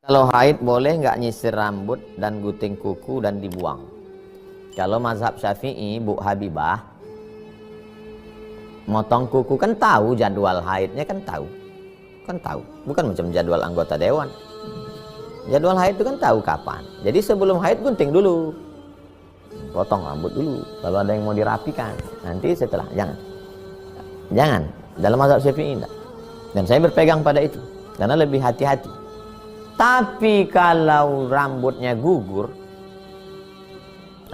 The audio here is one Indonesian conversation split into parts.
Kalau haid boleh nggak nyisir rambut dan gunting kuku dan dibuang? Kalau mazhab Syafi'i, Bu Habibah, motong kuku kan tahu jadwal haidnya, kan tahu, bukan macam jadwal anggota dewan. Jadwal haid itu kan tahu kapan. Jadi sebelum haid gunting dulu, potong rambut dulu. Kalau ada yang mau dirapikan, nanti setelah jangan. Dalam mazhab Syafi'i enggak. Dan saya berpegang pada itu karena lebih hati-hati. Tapi kalau rambutnya gugur,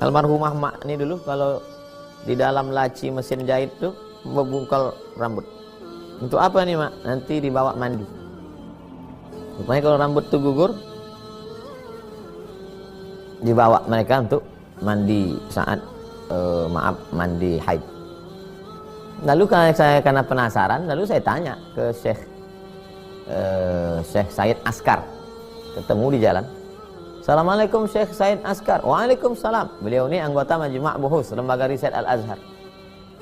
almarhumah mak ini dulu kalau di dalam laci mesin jahit tuh membungkal rambut. Untuk apa nih mak? Nanti dibawa mandi. Rupanya kalau rambut tuh gugur, dibawa mereka untuk mandi saat mandi haid. Lalu karena penasaran, lalu saya tanya ke Syekh Said Askar. Ketemu di jalan. Assalamualaikum Syekh Said Askar. Waalaikumsalam. Beliau ini anggota Majma' Buhus, lembaga riset Al-Azhar.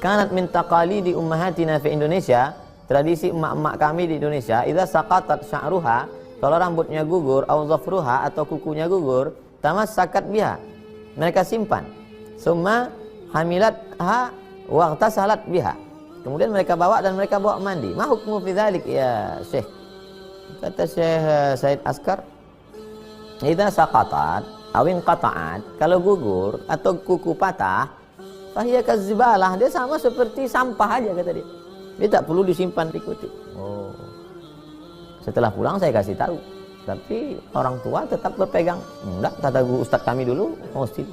Kanat min taqalidi ummahatina fi Indonesia, tradisi emak-emak kami di Indonesia, idza saqatat sya'ruha, kalau rambutnya gugur, au dhafruha atau kukunya gugur, tamassakat biha. Mereka simpan. Summa hamilatha wa ightasalat biha. Kemudian mereka bawa dan mereka bawa mandi. Ma hukmu fi dzalik ya Syekh? Kata Syekh Said Askar, idza saqatat aw inqata'at, kalau gugur atau kuku patah, fahiya kazibalah, dia sama seperti sampah aja kata dia. Dia tak perlu disimpan dikutik. Oh. Setelah pulang saya kasih tahu. Tapi orang tua tetap berpegang. Enggak, kata guru ustaz kami dulu, mesti.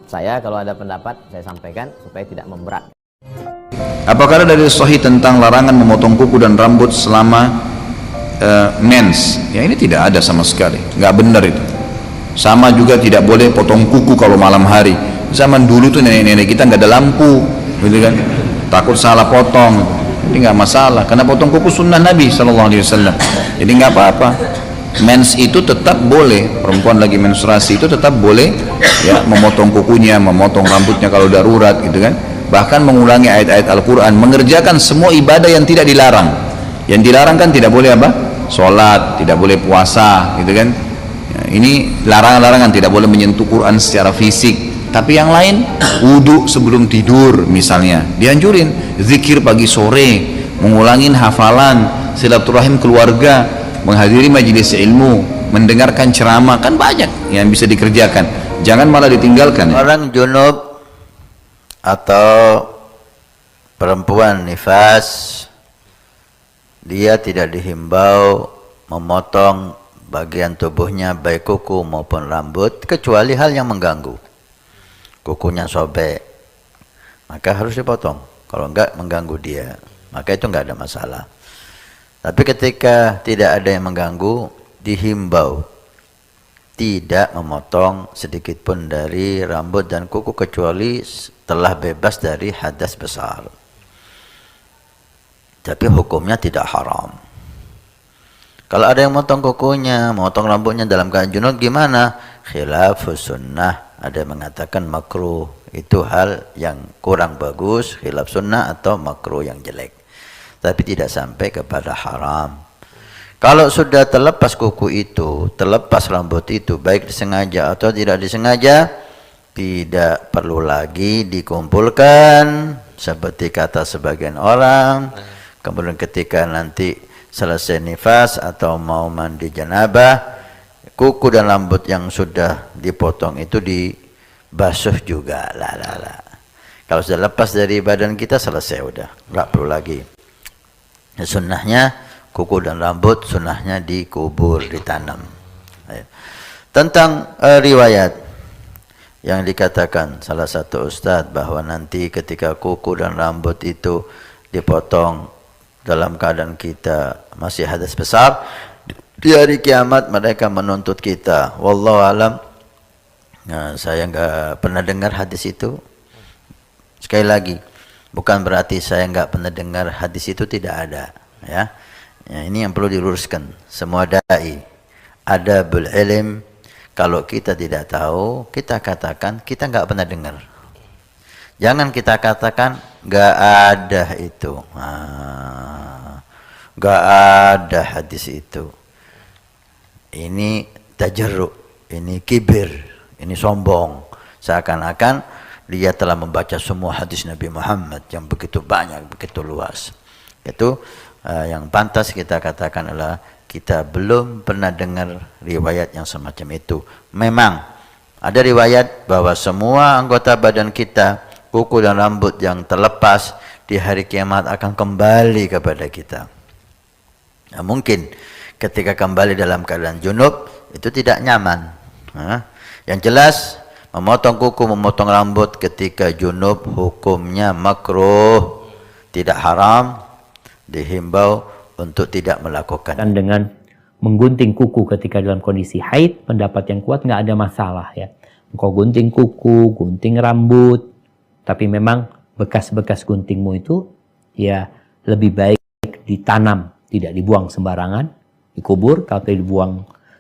Saya kalau ada pendapat saya sampaikan supaya tidak memberat. Apakah ada dalil sahih tentang larangan memotong kuku dan rambut selama mens? Ya ini tidak ada sama sekali, nggak benar itu. Sama juga tidak boleh potong kuku kalau malam hari. Zaman dulu tuh nenek-nenek kita nggak ada lampu, gitu kan? Takut salah potong, ini nggak masalah. Karena potong kuku sunnah Nabi SAW. Jadi nggak apa-apa. Mens itu tetap boleh, perempuan lagi menstruasi itu tetap boleh, ya memotong kukunya, memotong rambutnya kalau darurat, gitu kan? Bahkan mengulangi ayat-ayat Al-Quran, mengerjakan semua ibadah yang tidak dilarang. Yang dilarang kan tidak boleh apa? Sholat, tidak boleh puasa, gitu kan? Ya, ini larangan-larangan, tidak boleh menyentuh Quran secara fisik. Tapi yang lain, wudhu sebelum tidur misalnya, dianjurin. Zikir pagi sore, mengulangin hafalan, silaturahim keluarga, menghadiri majelis ilmu, mendengarkan ceramah, kan banyak yang bisa dikerjakan. Jangan malah ditinggalkan. Orang junub atau perempuan nifas, dia tidak dihimbau memotong bagian tubuhnya baik kuku maupun rambut kecuali hal yang mengganggu. Kukunya sobek, maka harus dipotong. Kalau enggak mengganggu dia, maka itu enggak ada masalah. Tapi ketika tidak ada yang mengganggu, dihimbau tidak memotong sedikit pun dari rambut dan kuku kecuali telah bebas dari hadas besar. Tapi hukumnya tidak haram. Kalau ada yang motong kukunya, motong rambutnya dalam keadaan junub gimana? Khilafus sunnah. Ada yang mengatakan makruh. Itu hal yang kurang bagus, khilaf sunnah atau makruh yang jelek. Tapi tidak sampai kepada haram. Kalau sudah terlepas kuku itu, terlepas rambut itu, baik disengaja atau tidak disengaja, tidak perlu lagi dikumpulkan seperti kata sebagian orang. Kemudian ketika nanti selesai nifas atau mau mandi janabah, kuku dan rambut yang sudah dipotong itu dibasuh juga. Kalau sudah lepas dari badan kita, selesai udah, nggak perlu lagi. Sunnahnya kuku dan rambut, sunnahnya dikubur, ditanam. Tentang riwayat yang dikatakan salah satu ustadz bahwa nanti ketika kuku dan rambut itu dipotong dalam keadaan kita masih hadas besar, di hari kiamat mereka menuntut kita. Wallahu alam. Nah, saya nggak pernah dengar hadis itu. Sekali lagi, bukan berarti saya nggak pernah dengar hadis itu tidak ada, ya. Ya, ini yang perlu diluruskan. Semua dai ada ilm. Kalau kita tidak tahu, kita katakan kita nggak pernah dengar. Jangan kita katakan nggak ada itu. Nggak ada hadis itu. ini tajarruk, ini kibir, ini sombong. Seakan-akan dia telah membaca semua hadis Nabi Muhammad yang begitu banyak, begitu luas. Itu yang pantas kita katakan adalah kita belum pernah dengar riwayat yang semacam itu. Memang ada riwayat bahwa semua anggota badan kita, kuku dan rambut yang terlepas di hari kiamat akan kembali kepada kita. Nah, mungkin ketika kembali dalam keadaan junub itu tidak nyaman. Yang jelas memotong kuku, memotong rambut ketika junub hukumnya makruh, tidak haram, dihimbau untuk tidak melakukan. Dan dengan menggunting kuku ketika dalam kondisi haid, pendapat yang kuat nggak ada masalah ya. Engkau gunting kuku, gunting rambut, tapi memang bekas-bekas guntingmu itu ya lebih baik ditanam, tidak dibuang sembarangan, dikubur. Kalau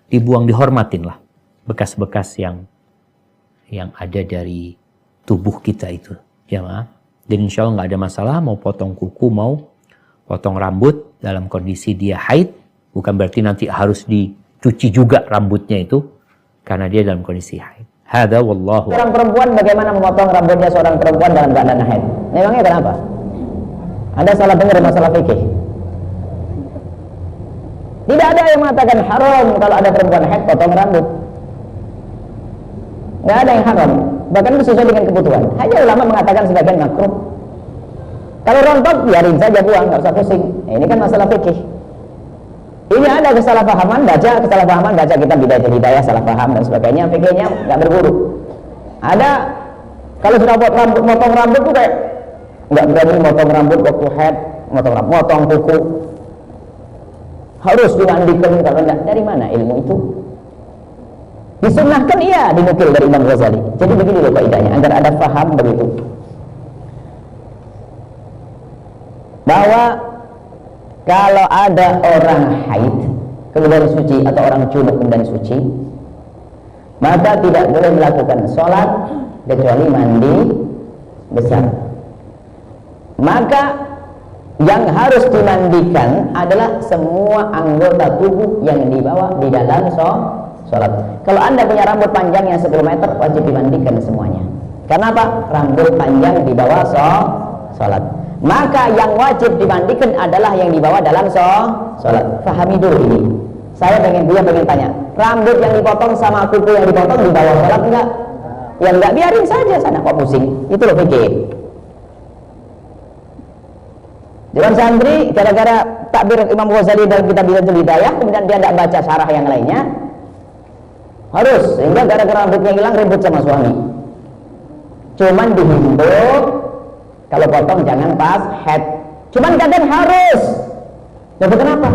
dibuang dihormatin lah bekas-bekas yang ada dari tubuh kita itu, ya maaf. Dan insya Allah nggak ada masalah mau potong kuku, mau potong rambut dalam kondisi dia haid, bukan berarti nanti harus dicuci juga rambutnya itu karena dia dalam kondisi haid. Hada wallahu. Seorang perempuan bagaimana memotong rambutnya seorang perempuan dalam keadaan haid? Memangnya kenapa? Anda salah dengar masalah fikih. Tidak ada yang mengatakan haram kalau ada perempuan haid potong rambut. Nggak ada yang haram, bahkan sesuai dengan kebutuhan. Hanya ulama mengatakan sebagian makruh. Kalau rontok biarin saja, buang, nggak usah pusing. Ini kan masalah fikih. Ini ada kesalahpahaman, baca kitab Bidayah, salah paham dan sebagainya. Fikihnya nggak berguru. Ada kalau sudah motong rambut tuh kayak nggak berani motong rambut waktu haid, motong kuku. Harus dimandikan, kalau enggak dari mana ilmu itu? Disunnahkan iya, dinukil dari Imam Ghazali. Jadi begini loh kaidahnya, agar ada paham begitu. Bahwa kalau ada orang haid kemudian suci atau orang junub kemudian suci, maka tidak boleh melakukan sholat kecuali mandi besar. Maka yang harus dimandikan adalah semua anggota tubuh yang dibawa di dalam sholat. Kalau Anda punya rambut panjang yang 10 meter, wajib dimandikan semuanya. Karena apa? Rambut panjang dibawa sholat. Maka yang wajib dimandikan adalah yang dibawa dalam sholat. Fahami dulu ini. Saya pengen tanya, rambut yang dipotong sama kuku yang dipotong dibawa sholat enggak? Yang enggak biarin saja sana, kok pusing. Itu loh fikih. Dewan santri gara-gara takbir Imam Ghazali dalam kitab Bidayah, kemudian dia tidak baca syarah yang lainnya, harus sehingga gara-gara rambutnya hilang ribut sama suami. Cuman dihimbau kalau potong jangan pas head. Cuman kadang harus. Lalu kenapa?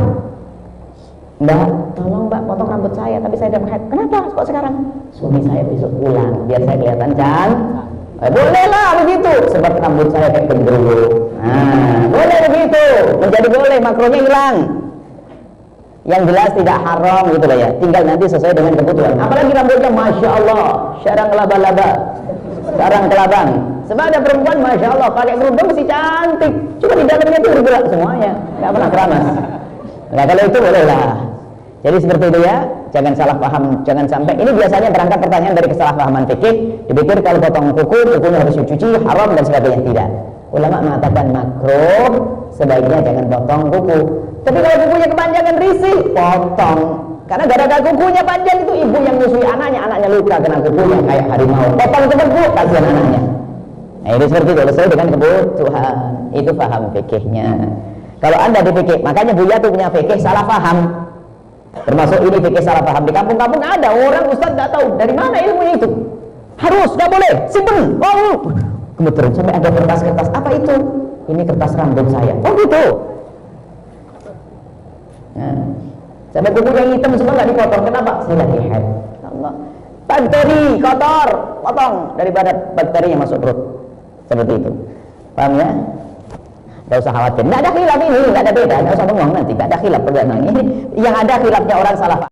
Mbak, tolong mbak potong rambut saya, tapi saya dalam head. Kenapa? Kok sekarang? Suami saya besok pulang, biar saya kelihatan cantik. Bolehlah begitu, sebab rambut saya kayak gendruwo. Nah, boleh begitu, menjadi boleh, makronya hilang. Yang jelas tidak haram gitu lah ya. Tinggal nanti sesuai dengan kebutuhan. Apalagi rambutnya masya Allah, syarang laba-laba, sarang kelabang. Sebab ada perempuan masya Allah pakai kerudung masih cantik, cuma di dalamnya itu bergerak semuanya, nggak pernah keramas. Nah kalau itu bolehlah. Jadi seperti itu ya, jangan salah paham, jangan sampai. Ini biasanya berangkat pertanyaan dari kesalahpahaman fikih, dipikir kalau potong kukunya harus dicuci, haram dan sebagainya. Tidak. Ulama mengatakan makruh, sebaiknya jangan potong kuku. Tapi kalau kukunya kepanjangan risih, potong. Karena gara-gara kukunya panjang itu ibu yang menyusui anaknya luka kena kukunya kayak harimau. Potong itu bu, kasihan anaknya. Nah ini seperti itu, sesuai dengan kebutuhan. Itu paham fikihnya. Kalau Anda dipikir, makanya Buya tuh punya fikih salah paham. Termasuk ini fikih salah paham. Di kampung-kampung ada orang ustaz tidak tahu dari mana ilmunya itu. Harus, nggak boleh, simpen. Oh, kebetulan sampai ada kertas-kertas. Apa itu? Ini kertas rambut saya. Oh gitu. Nah, sampai kuku yang hitam semua nggak dipotong. Kenapa? Saya lagi haid. Allah. Bakteri kotor, potong daripada bakteri yang masuk perut. Seperti itu. Paham ya? Tidak usah khawatir. Tidak ada khilaf ini, tidak ada beda. Tidak usah bengong nanti. Tidak ada khilaf. Ini yang ada khilafnya orang salah.